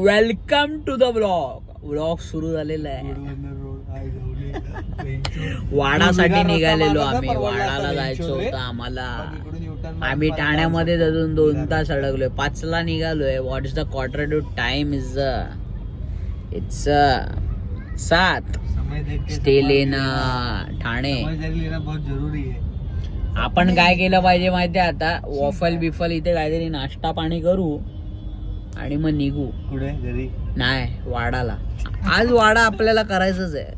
Welcome to the vlog सुरू झालेला आहे. वाडासाठी निघालेलो आम्ही. वाडाला जायचं होतं आम्हाला. आम्ही ठाण्यामध्ये अजून 2 तास अडकलोय. 5ला निघालोय. What is the quarter to time is it's 7. Stay लेना ठाणे. आपण काय केलं पाहिजे माहितीये आता, वॉफल बिफल इथे काहीतरी नाश्ता पाणी करू आणि मग निघू. पुढे घरी नाही, वाडाला. आज वाडा आपल्याला करायचंच आहे.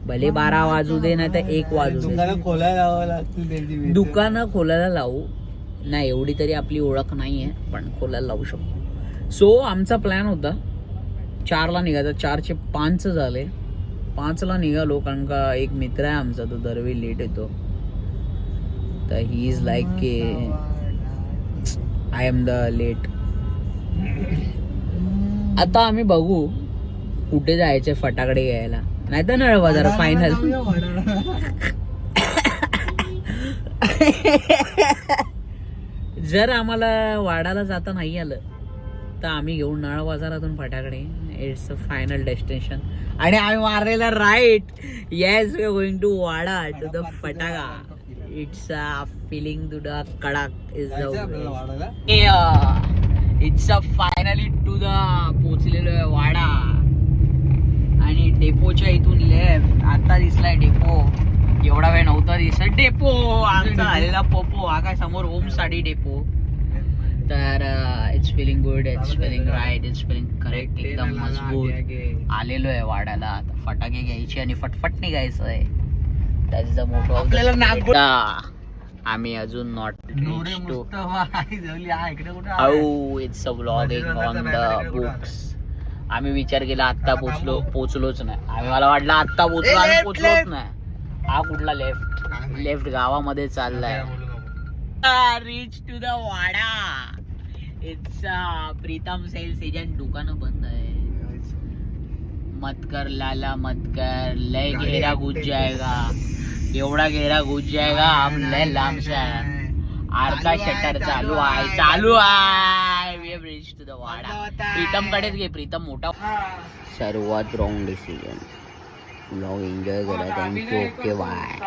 भले 12 वाजू दे नाही तर 1 वाजू दे. दुकानं खोलायला लावावं लागतील. दुकानं खोलायला लावू. नाही एवढी तरी आपली ओळख नाहीये, पण खोलायला लावू शकतो. सो आमचा प्लॅन होता 4ला निघायचा. 4चे 5 झाले. 5ला निघालो कारण का एक मित्र आहे आमचा, तो दरवेळी लेट येतो. तर ही इज लाईक की आय एम द लेट. आता आम्ही बघू कुठे जायचे फटाकडे घ्यायला, नाही तर नळ बाजार फायनल. जर आम्हाला वाडाला जाता नाही आलं तर आम्ही घेऊन नळ बाजारातून फटाकडे. It's a final destination. आणि आम्ही मारलेला right. Yes, we are going to Wada to the फटाका. It's a feeling to the कडक is it's a finally to the पोचलेलो आहे वाडा. आणि डेपोच्या इथून लेफ्ट आता दिसलाय डेपो. एवढा वेळ नव्हता दिसत डेपो. आमचा आलेला पोपो हा काय समोर ओम साडी डेपो. तर it's feeling good, it's feeling right, it's feeling correct. एकदम मजबूत आलेलो आहे वाड्याला. आता फटाके घ्यायचे आणि फटफट निघायचं आहे. दॅट इज द मोटो आपल्याला नागपूर. आम्ही अजून not to it's a vlogging on the books. आम्ही विचार केला आत्ता पोचलोच नाही. मला वाटलं आत्ता पोचलो, आम्ही पोचलोच नाही. हा कुठला लेफ्ट गावामध्ये चाललाय. Reach to the wada. It's Pritam sales agent. दुकानं बंद आहे. मत कर लाला मत कर, लय घेरा घुस जाएगा. एवढा घेरा घुस जाएगा हम लय लांब से. आरका शटर चालू आहे. We have reach to the Wada. Pritam कडेच घे. प्रीतम मोठा. सर्वात रॉंग डिसिजन. व्लॉग एन्जॉय करा. थँक्यू. Okay bye.